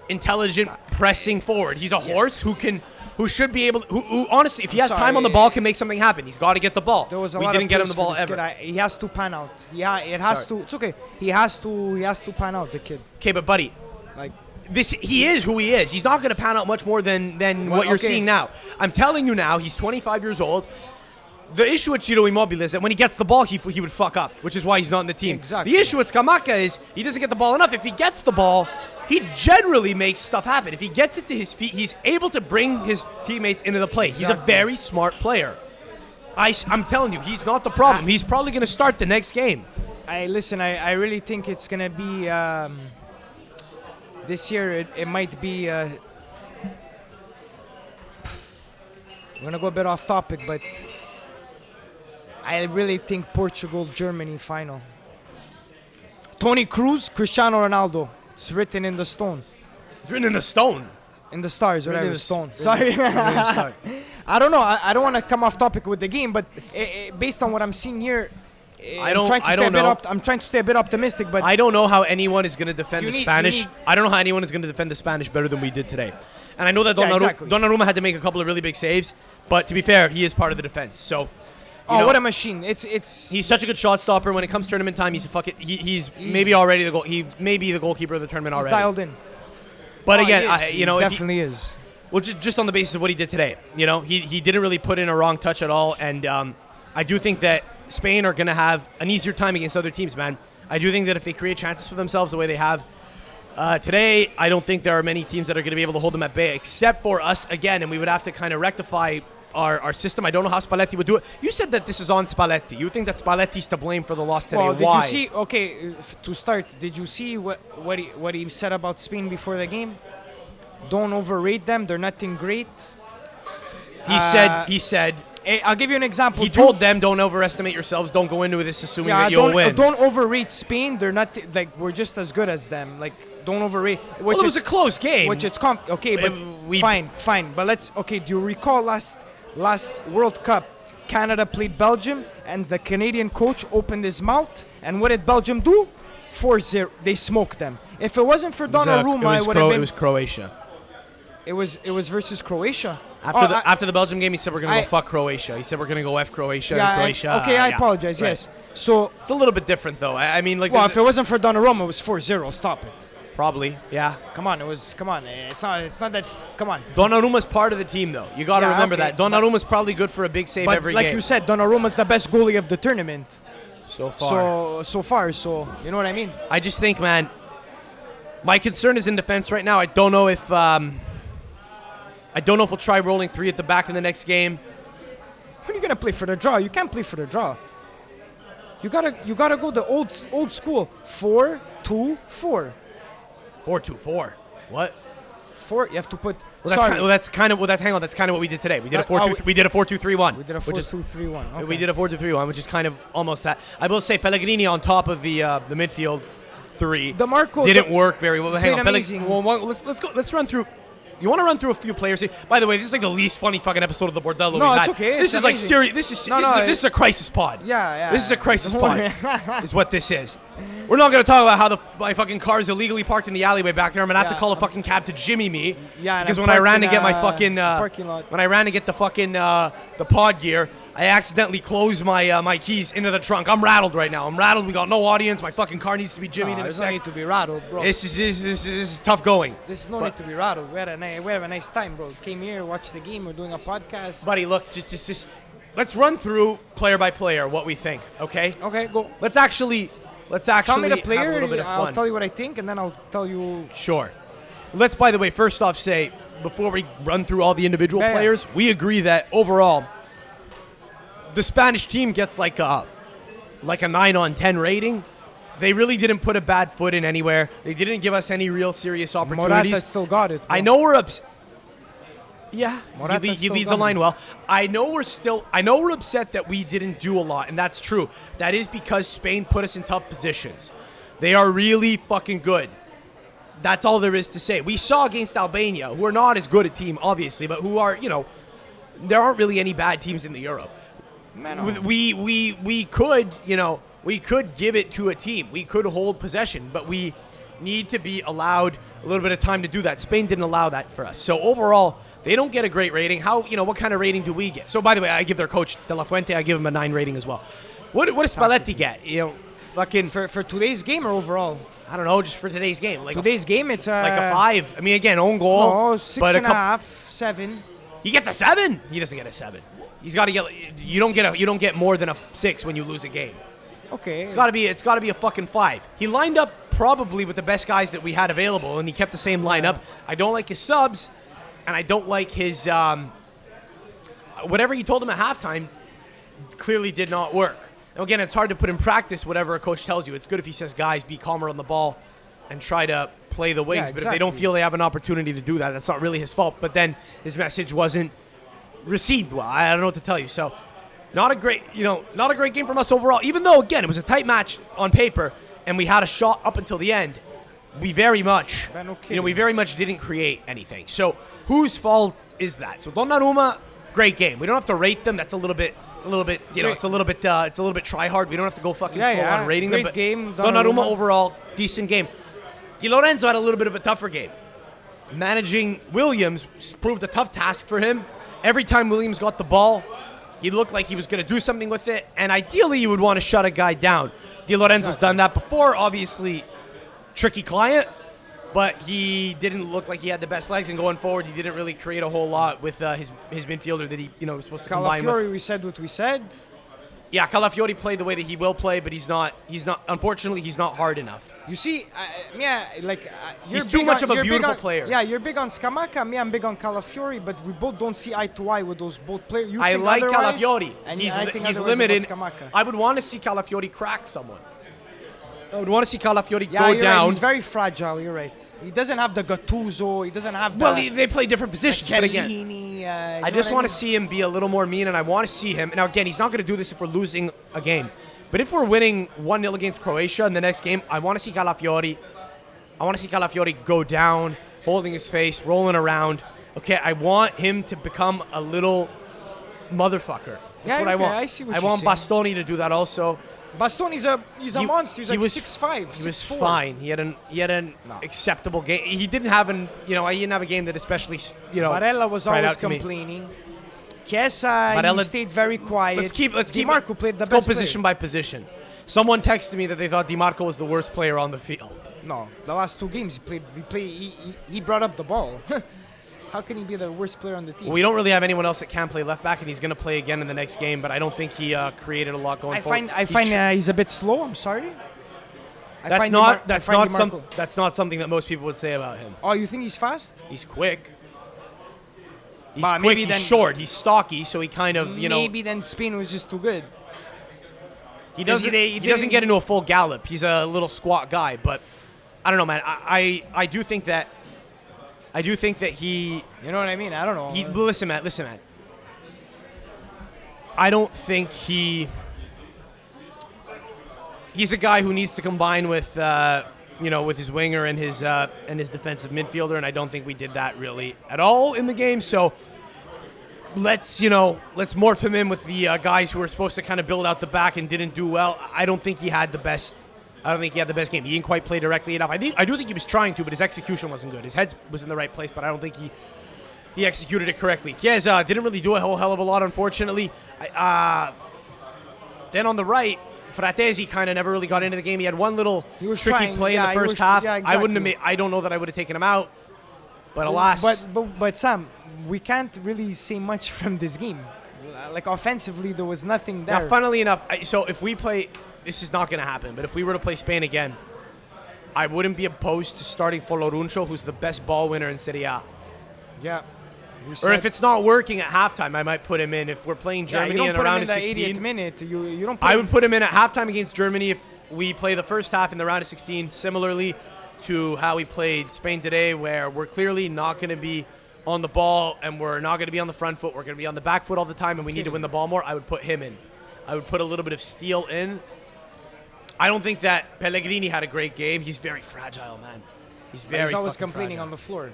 intelligent, pressing forward. He's a horse who should be able to, who honestly, if he has time on the ball, can make something happen. He's got to get the ball. There was a we lot didn't of get him praise the ball for this ever. kid. He has to pan out. Yeah, it has to. It's okay. He has to pan out, the kid. Okay, but buddy, Like, he is who he is. He's not going to pan out much more than what you're seeing now. I'm telling you now, he's 25 years old. The issue with Ciro Immobile is that when he gets the ball, he would fuck up, which is why he's not in the team. Exactly. The issue with Scamacca is he doesn't get the ball enough. If he gets the ball, he generally makes stuff happen. If he gets it to his feet, he's able to bring his teammates into the play. He's a very smart player. I'm telling you, he's not the problem. He's probably going to start the next game. I really think it's gonna be this year. It might be. I'm gonna go a bit off topic, but I really think Portugal, Germany final. Toni Kroos, Cristiano Ronaldo. It's written in the stone. It's written in the stone. In the stars, Written whatever. in the Stone. Sorry. Sorry. I don't know. I don't want to come off topic with the game, but based on what I'm seeing here, I'm trying to stay a bit optimistic, but I don't know how anyone is going to defend the Spanish. need- I don't know how anyone is going to defend the Spanish better than we did today. And I know that Yeah, exactly. Donnarumma had to make a couple of really big saves, but to be fair, he is part of the defense. So, you know, what a machine! It's he's such a good shot stopper. When it comes tournament time, he's maybe already the goal. He may be the goalkeeper of the tournament he's already. dialed in. But Oh, again, he definitely is. Well, just on the basis of what he did today, you know, he didn't really put in a wrong touch at all, and I do think that Spain are going to have an easier time against other teams, man. I do think that if they create chances for themselves the way they have today, I don't think there are many teams that are going to be able to hold them at bay, except for us again, and we would have to kind of rectify our system. I don't know how Spalletti would do it. You said that this is on Spalletti. You think that Spalletti's to blame for the loss today. Well, did Why? you see? Okay, to start, did you see what he said about Spain before the game? Don't overrate them. They're nothing great. He said. I'll give you an example. He told them, don't overestimate yourselves. Don't go into this assuming that you'll win. Don't overrate Spain. They're not like we're just as good as them. Like don't overrate. Well, it was a close game. Which it's okay, but fine. But let's do you recall last World Cup? Canada played Belgium, and the Canadian coach opened his mouth, and what did Belgium do? 4-0. They smoked them. If it wasn't for Donnarumma, it would have been. It was Croatia. It was versus Croatia. After the Belgium game, he said we're gonna go fuck Croatia. He said we're gonna go F Croatia. Yeah, Croatia. okay, I apologize. Right. Yes. So it's a little bit different though. I mean, like. Well, if it wasn't for Donnarumma, it was 4-0. Stop it. Probably, yeah. Come on, It's not that. Come on. Donnarumma's part of the team though. You got to remember that. Donnarumma's probably good for a big save every game. But like you said, Donnarumma's the best goalie of the tournament. So far. So you know what I mean. I just think, man. My concern is in defense right now. I don't know if we'll try rolling three at the back in the next game. When are you gonna play for the draw? You can't play for the draw. You gotta go the old school 4-2-4. 4-2-4. What? 4. You have to put. That's kind of what we did today. We did a 4-2-3-1. We did a 4-2-3-1. Okay. We did a 4-2-3-1, which is kind of almost that. I will say Pellegrini on top of the midfield three. DeMarco didn't work very well. Hang on, amazing. Let's go. Let's run through. You want to run through a few players here? By the way, this is like the least funny fucking episode of the Bordello we've had. No, it's okay. This is like serious. This is a crisis pod. Yeah. This is a crisis pod. Is what this is. We're not going to talk about how my fucking car is illegally parked in the alleyway back there. I'm going to have to call a fucking cab to Jimmy me. Yeah, because when I ran to get my fucking parking lot. when I ran to get the fucking the pod gear, I accidentally closed my my keys into the trunk. I'm rattled right now. I'm rattled. We got no audience. My fucking car needs to be jimmied in a There's sec. no need to be rattled, bro. This is tough going. There's no need to be rattled. We have a nice time, bro. Came here, watched the game. We're doing a podcast. Buddy, look, just let's run through player by player what we think, okay? Okay, go. Let's actually Tell me the have player. a little bit of fun. I'll tell you what I think, and then I'll tell you. Sure. Let's, by the way, first off say, before we run through all the individual Yeah. players, we agree that overall, the Spanish team gets like a 9 on 10 rating. They really didn't put a bad foot in anywhere. They didn't give us any real serious opportunities. Morata still got it, bro. I know we're Yeah, Morata's he still leads the gone. line well. I know we're upset that we didn't do a lot, and that's true. That is because Spain put us in tough positions. They are really fucking good. That's all there is to say. We saw against Albania, who are not as good a team, obviously, but who are, there aren't really any bad teams in the Euro. We could give it to a team. We could hold possession, but we need to be allowed a little bit of time to do that. Spain didn't allow that for us. So overall, they don't get a great rating. What kind of rating do we get? So by the way, I give their coach De La Fuente, I give him a 9 rating as well. What does Spalletti get? Fucking For today's game or overall? I don't know, just for today's game. Today's game, it's like a 5. I mean, again, own goal. Oh, 6.5, 7. He gets a 7. He doesn't get a 7. He's got to get. You don't get more than a 6 when you lose a game. Okay. It's got to be a fucking 5. He lined up probably with the best guys that we had available, and he kept the same lineup. I don't like his subs, and I don't like his whatever he told him at halftime. Clearly did not work. Now again, it's hard to put in practice whatever a coach tells you. It's good if he says, guys, be calmer on the ball and try to play the wings. Yeah, But if they don't feel they have an opportunity to do that, that's not really his fault. But then his message wasn't received well. I don't know what to tell you. So not a great game from us overall. Even though, again, it was a tight match on paper and we had a shot up until the end, we very much didn't create anything. So whose fault is that? So Donnarumma, great game. We don't have to rate them. That's a little bit try hard. We don't have to go fucking full on rating them. But game, Donnarumma overall, decent game. Di Lorenzo had a little bit of a tougher game. Managing Williams proved a tough task for him. Every time Williams got the ball, he looked like he was going to do something with it. And ideally, you would want to shut a guy down. Di Lorenzo's done that before. Obviously, tricky client. But he didn't look like he had the best legs, and going forward, he didn't really create a whole lot with his midfielder that he was supposed to combine with. Calafiori, we said what we said. Yeah, Calafiori played the way that he will play, but he's not. Unfortunately, he's not hard enough. You see, He's too much of a beautiful player. Yeah, you're big on Scamacca. Me, I'm big on Calafiori, but we both don't see eye to eye with those both players. I like Calafiori. He's limited. Scamacca. I would want to see Calafiori crack someone. I would want to see Calafiori go you're down. Right. He's very fragile. You're right. He doesn't have the Gattuso. He doesn't have the. Well, they play different positions. But again, I just want to see him be a little more mean, and I want to see him. Now, again, he's not going to do this if we're losing a game. But if we're winning 1-0 against Croatia in the next game, I want to see Calafiori. I want to see Calafiori go down, holding his face, rolling around. Okay, I want him to become a little motherfucker. That's what I want. I see what I you're want saying. Bastoni to do that also. Bastoni's a monster. He's like 6'5". He was fine. He had an acceptable game. He didn't have he didn't have a game that especially Barella was always complaining. Chiesa, he stayed very quiet. Let's keep DiMarco played the let's best go position by position. Someone texted me that they thought DiMarco was the worst player on the field. No, the last 2 games he brought up the ball. How can he be the worst player on the team? Well, we don't really have anyone else that can play left back, and he's going to play again in the next game. But I don't think he created a lot going forward. I find he's a bit slow. I'm sorry. That's not something that most people would say about him. Oh, you think he's fast? He's quick. He's Bah, quick. maybe He's then- short. He's stocky, so he kind of Maybe then Spain was just too good. he doesn't get into a full gallop. He's a little squat guy, but I don't know, man. I do think that he. You know what I mean? I don't know. Listen, man. I don't think he's a guy who needs to combine with with his winger and his defensive midfielder, and I don't think we did that really at all in the game. So let's morph him in with the guys who were supposed to kind of build out the back and didn't do well. I don't think he had the best game. He didn't quite play directly enough. I do think he was trying to, but his execution wasn't good. His head was in the right place, but I don't think he executed it correctly. Chiesa didn't really do a whole hell of a lot, unfortunately. Then on the right, Fratesi kind of never really got into the game. He had one little tricky play in the first half. Yeah, exactly. I don't know that I would have taken him out, but alas. But Sam, we can't really say much from this game. Like offensively, there was nothing there. Now, funnily enough, so if we play, this is not going to happen. But if we were to play Spain again, I wouldn't be opposed to starting Foloruncio, who's the best ball winner in Serie A. Yeah. Or if it's not working at halftime, I might put him in. If we're playing Germany in around a 16, 80th minute. You don't. I would put him in at halftime against Germany if we play the first half in the round of 16, similarly to how we played Spain today, where we're clearly not going to be on the ball and we're not going to be on the front foot, we're going to be on the back foot all the time, and we need to win the ball more, I would put him in. I would put a little bit of steel in. I don't think that Pellegrini had a great game. He's very fragile, man. He's always complaining fragile. on the floor.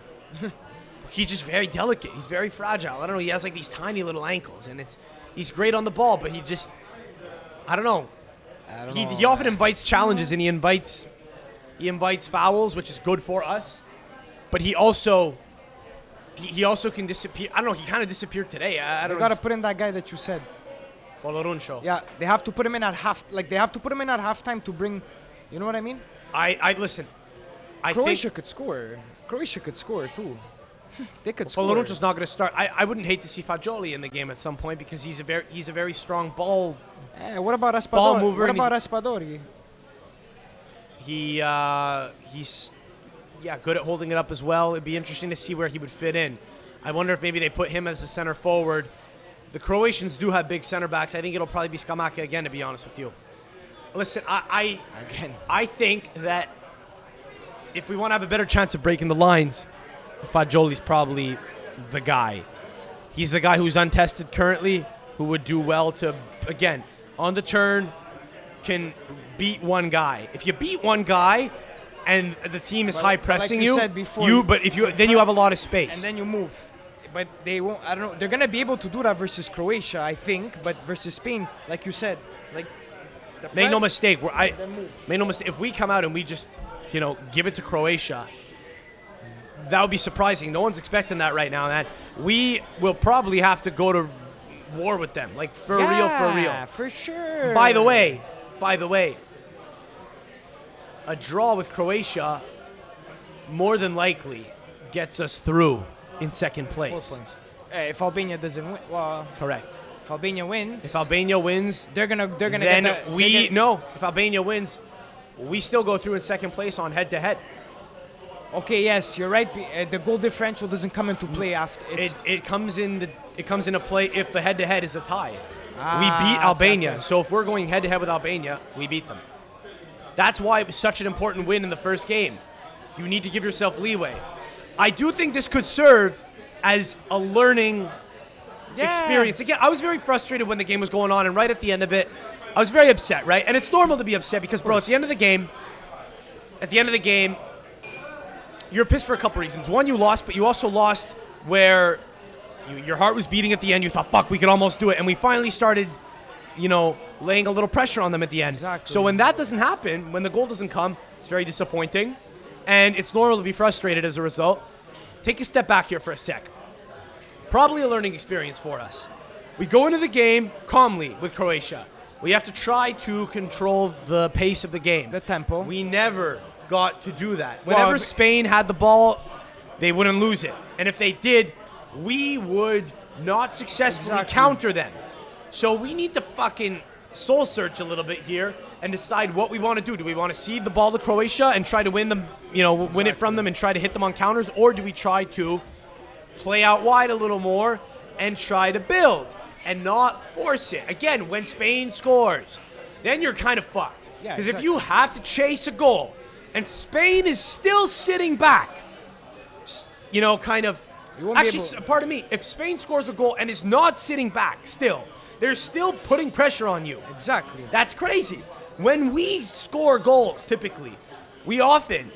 He's just very delicate. He's very fragile. I don't know. He has like these tiny little ankles, and he's great on the ball, but he just, I don't know. He often invites challenges, and he invites fouls, which is good for us. But he also can disappear. I don't know. He kind of disappeared today. I don't know. You gotta put in that guy that you said. Foloruncho. Yeah, they have to put him in at halftime to bring. You know what I mean? I listen. Croatia could score. Croatia could score too. They could score. Foloruncho's not going to start. I wouldn't hate to see Fagioli in the game at some point because he's a very strong ball. What about Raspadori? Ball mover. What about Raspadori? He's good at holding it up as well. It'd be interesting to see where he would fit in. I wonder if maybe they put him as a center forward. The Croatians do have big center backs. I think it'll probably be Scamacca again, to be honest with you. Listen, I think that if we want to have a better chance of breaking the lines, Fagioli's probably the guy. He's the guy who's untested currently, who would do well to, again, on the turn, can beat one guy. If you beat one guy and the team is high pressing like you said before, then you have a lot of space. And then you move. But they won't. I don't know. They're gonna be able to do that versus Croatia, I think. But versus Spain, like you said, like the make no press, mistake. then move. Make no mistake. If we come out and we just, give it to Croatia, that would be surprising. No one's expecting that right now. That we will probably have to go to war with them, like for real. Yeah, for sure. By the way, a draw with Croatia more than likely gets us through in second place. 4 points. If Albania doesn't win, well, Correct. if Albania wins, If Albania wins, they're gonna then get the, if Albania wins, we still go through in second place on head-to-head. Okay, yes, you're right. The goal differential doesn't come into play after. It comes into play if the head-to-head is a tie. We beat Okay, Albania, okay. so if we're going head-to-head with Albania, we beat them. That's why it was such an important win in the first game. You need to give yourself leeway. I do think this could serve as a learning experience. Again, I was very frustrated when the game was going on, and right at the end of it, I was very upset, right? And it's normal to be upset because, bro, at the end of the game, you're pissed for a couple reasons. One, you lost, but you also lost where your heart was beating at the end. You thought, fuck, we could almost do it. And we finally started, laying a little pressure on them at the end. Exactly. So when that doesn't happen, when the goal doesn't come, it's very disappointing. And it's normal to be frustrated as a result. Take a step back here for a sec. Probably a learning experience for us. We go into the game calmly with Croatia. We have to try to control the pace of the game. The tempo. We never got to do that. Whenever Spain had the ball, they wouldn't lose it. And if they did, we would not successfully counter them. So we need to fucking soul search a little bit here and decide what we want to do. Do we want to cede the ball to Croatia and try to win them, win it from them and try to hit them on counters? Or do we try to play out wide a little more and try to build and not force it? Again, when Spain scores, then you're kind of fucked. Yeah, Because if you have to chase a goal and Spain is still sitting back, pardon me, if Spain scores a goal and is not sitting back still, they're still putting pressure on you. Exactly. That's crazy. When we score goals, typically, we often...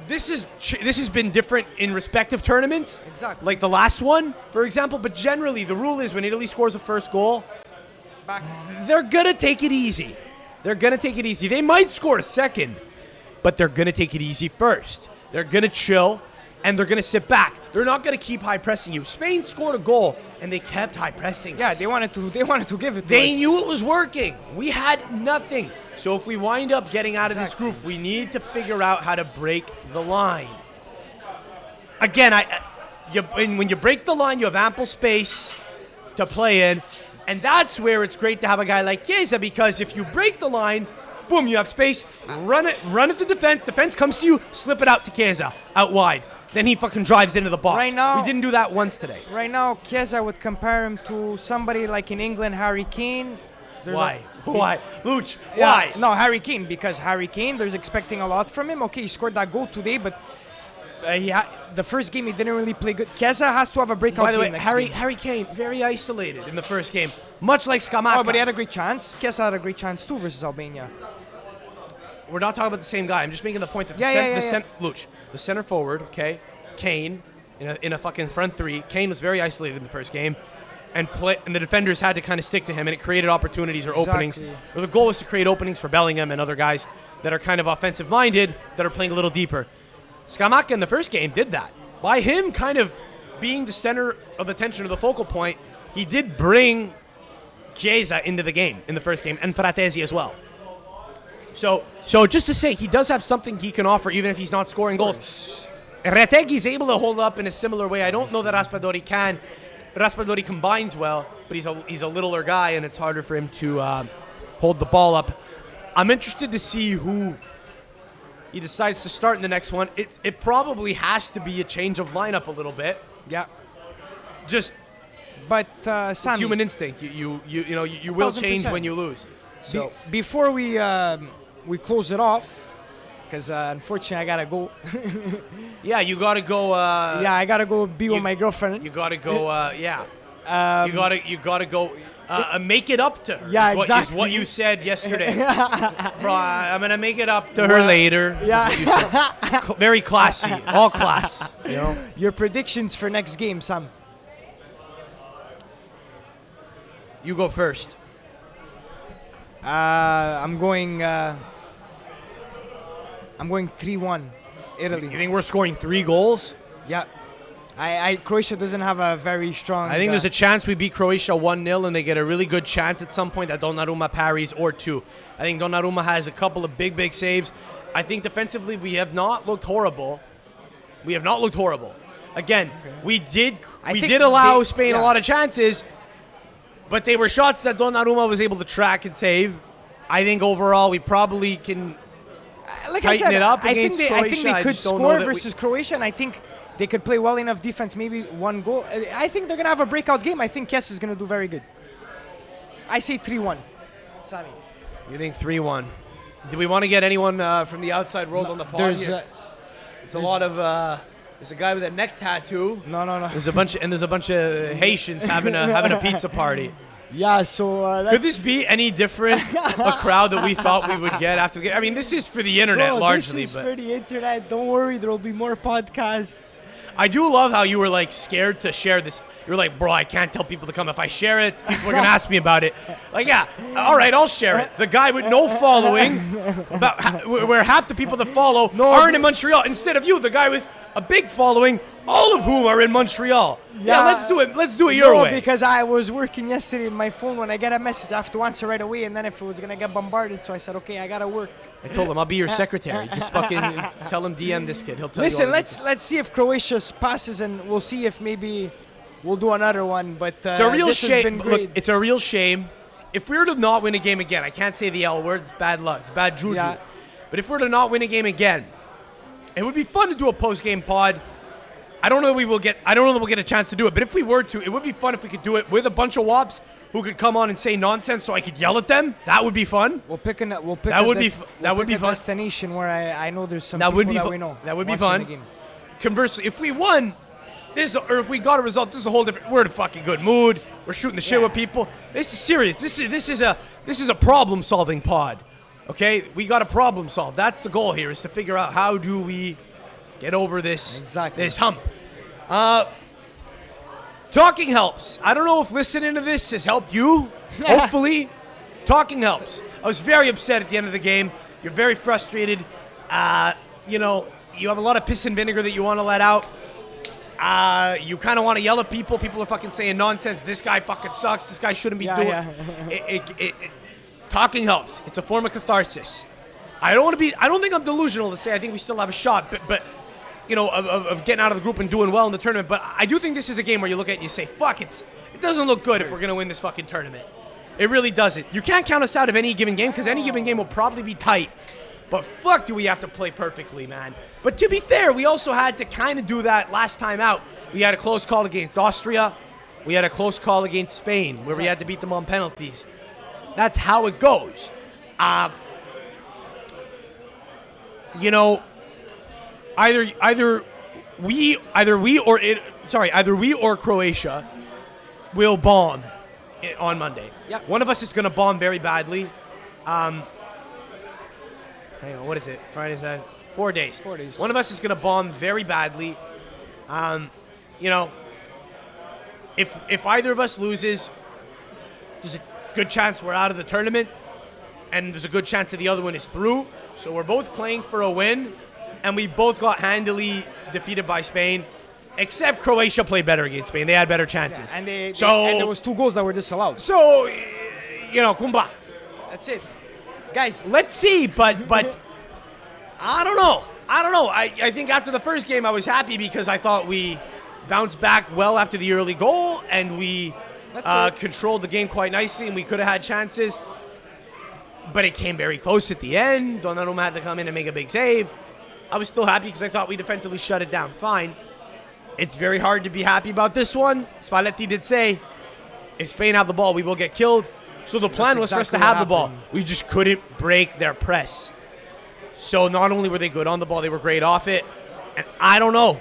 This has been different in respective tournaments. Exactly. Like the last one, for example. But generally, the rule is when Italy scores a first goal, they're going to take it easy. They might score a second, but they're going to take it easy first. They're going to chill, and they're going to sit back. They're not going to keep high pressing you. Spain scored a goal, and they kept high pressing. Yeah, us. they wanted to give it to us. They knew it was working. We had nothing. So if we wind up getting out of this group, we need to figure out how to break the line. Again, when you break the line, you have ample space to play in, and that's where it's great to have a guy like Chiesa, because if you break the line, boom, you have space, run it to defense comes to you, slip it out to Chiesa, out wide. Then he fucking drives into the box. Right now, we didn't do that once today. Right now, Chiesa would compare him to somebody like in England, Harry Kane. Why? Luci, Yeah, why? No, Harry Kane, because Harry Kane, there's expecting a lot from him. Okay, he scored that goal today, but The first game he didn't really play good. Chiesa has to have a breakout By the way, game next Harry game. Harry Kane, very isolated in the first game. Much like Scamacca. Oh, but he had a great chance. Chiesa had a great chance too versus Albania. We're not talking about the same guy. I'm just making the point that Luch, the center forward, okay, Kane, in a fucking front three. Kane was very isolated in the first game, and the defenders had to kind of stick to him, and it created opportunities or openings. Or the goal was to create openings for Bellingham and other guys that are kind of offensive-minded, that are playing a little deeper. Scamacca in the first game did that. By him kind of being the center of attention or the focal point, he did bring Chiesa into the game in the first game, and Fratesi as well. So just to say, he does have something he can offer, even if he's not scoring goals. Retegi's able to hold up in a similar way. I don't know that Raspadori can. Raspadori combines well, but he's a littler guy, and it's harder for him to hold the ball up. I'm interested to see who he decides to start in the next one. It probably has to be a change of lineup a little bit. Yeah. But Sammy, it's human instinct. You will change 1000%. when you lose. So before we close it off, because unfortunately I gotta go. yeah, you gotta go. I gotta go be with my girlfriend. You gotta go. You gotta go. Make it up to her. Yeah, is exactly. what you said yesterday. Bro, I'm gonna make it up to her later. Yeah. Is what you said. Very classy. All class. You know? Your predictions for next game, Sam. You go first. I'm going 3-1, Italy. You think we're scoring 3 goals? Yeah. Croatia doesn't have a very strong. I think there's a chance we beat Croatia 1-0 and they get a really good chance at some point that Donnarumma parries or 2. I think Donnarumma has a couple of big saves. I think defensively we have not looked horrible. Again, we did allow Spain a lot of chances, but they were shots that Donnarumma was able to track and save. I think overall we probably can tighten it up against Croatia. I think they could score versus Croatia, and I think they could play well enough defense, maybe 1 goal. I think they're going to have a breakout game. I think Chiesa is going to do very good. I say 3-1. Sammy. You think 3-1? Do we want to get anyone from the outside world on the pod here? It's a lot of... There's a guy with a neck tattoo. No. There's a bunch of Haitians having a pizza party. Yeah, so could this be any different a crowd that we thought we would get after the game? I mean, this is for the internet largely, this is but for the internet. Don't worry, there'll be more podcasts. I do love how you were like scared to share this. You're like, bro, I can't tell people to come. If I share it, people are gonna ask me about it. Like, yeah, all right, I'll share it. The guy with no following, where half the people that follow aren't in Montreal. Instead of you, the guy with a big following, all of whom are in Montreal. Yeah, let's do it. Let's do it your way. Because I was working yesterday on my phone. When I get a message, I have to answer right away, and then if it was gonna get bombarded, so I said, okay, I gotta work. I told him I'll be your secretary. Just fucking tell him DM this kid. He'll tell Listen, you. let's see if Croatia passes, and we'll see if maybe we'll do another one. But it's a real this has been shame. great. Look, it's a real shame. If we were to not win a game again, I can't say the L word. It's bad luck. It's bad juju. Yeah. But if we were to not win a game again, it would be fun to do a post-game pod. I don't know that we'll get a chance to do it, but if we were to, it would be fun if we could do it with a bunch of wops who could come on and say nonsense so I could yell at them. That would be fun. We'll pick a fun. destination where I know there's some that people would be that fun. we know. That would be watching fun. the game. Conversely, if we won or if we got a result, this is a whole different. We're in a fucking good mood. We're shooting the shit with people. This is serious. This is a problem-solving pod. Okay, we got to problem solve. That's the goal here, is to figure out how do we get over this hump. Talking helps. I don't know if listening to this has helped you. Hopefully, talking helps. I was very upset at the end of the game. You're very frustrated. You have a lot of piss and vinegar that you want to let out. You kind of want to yell at people. People are fucking saying nonsense. This guy fucking sucks. This guy shouldn't be doing it. Talking helps. It's a form of catharsis. I don't think I'm delusional to say I think we still have a shot, but of getting out of the group and doing well in the tournament. But I do think this is a game where you look at it and you say, fuck, it doesn't look good if we're going to win this fucking tournament. It really doesn't. You can't count us out of any given game because any given game will probably be tight. But fuck, do we have to play perfectly, man. But to be fair, we also had to kind of do that last time out. We had a close call against Austria. We had a close call against Spain where we had to beat them on penalties. That's how it goes. Either either we or Croatia will bomb on Monday. Yep. One of us is going to bomb very badly. Hang on, what is it? Friday, Saturday, 4 days. 4 days. One of us is going to bomb very badly. You know, if either of us loses, there's a good chance we're out of the tournament, and there's a good chance that the other one is through. So we're both playing for a win, and we both got handily defeated by Spain, except Croatia played better against Spain. They had better chances. And and so there was 2 goals that were disallowed. so you know, Kumba. That's it. Guys, Let's see, but I don't know. I think after the first game I was happy because I thought we bounced back well after the early goal, and we controlled the game quite nicely, and we could have had chances. But it came very close at the end. Donnarumma had to come in and make a big save. I was still happy because I thought we defensively shut it down fine. It's very hard to be happy about this one. Spalletti did say, if Spain have the ball, we will get killed. So the plan was for us to have the ball. We just couldn't break their press. So not only were they good on the ball, they were great off it. And I don't know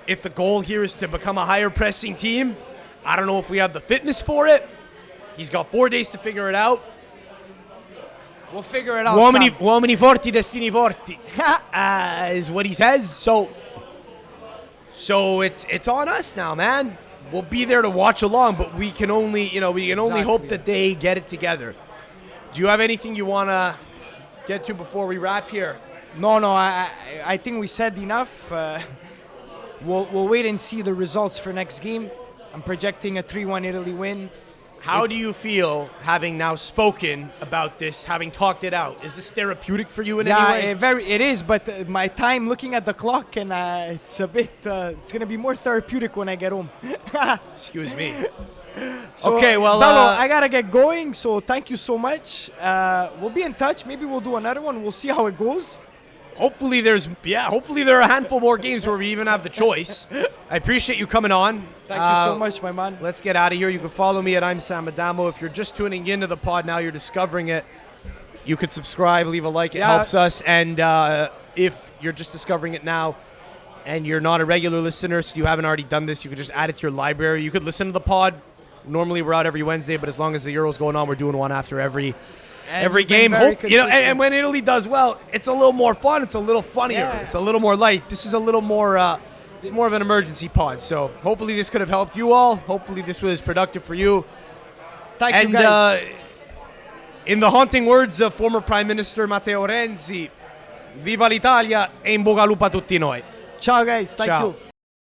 if the goal here is to become a higher pressing team. I don't know if we have the fitness for it. He's got 4 days to figure it out. we'll figure it out. Uomini forti, destini forti, is what he says. So it's on us now, man. We'll be there to watch along, but we can only hope that they get it together. Do you have anything you want to get to before we wrap here? No, I think we said enough. We'll wait and see the results for next game. I'm projecting a 3-1 Italy win. How do you feel having now spoken about this, having talked it out? Is this therapeutic for you in any way? It is, but my time looking at the clock, and it's a bit, it's going to be more therapeutic when I get home. Excuse me. So, okay, well, Bello, I got to get going, so thank you so much. We'll be in touch. Maybe we'll do another one. We'll see how it goes. Hopefully there are a handful more games where we even have the choice. I appreciate you coming on. Thank you so much, my man. Let's get out of here. You can follow me at I'm Sam Adamo. If you're just tuning into the pod now, you're discovering it, you could subscribe, leave a like. It helps us. And if you're just discovering it now and you're not a regular listener, so you haven't already done this, you could just add it to your library. You could listen to the pod. Normally we're out every Wednesday, but as long as the Euro's going on, we're doing one after every game. And when Italy does well, it's a little more fun. It's a little funnier. Yeah. It's a little more light. This is a little more. It's more of an emergency pod. So hopefully this could have helped you all. Hopefully this was productive for you. Thank you, guys. In the haunting words of former Prime Minister Matteo Renzi, viva l'Italia e in bocca al lupo a tutti noi. Ciao, guys. Thank Ciao. you.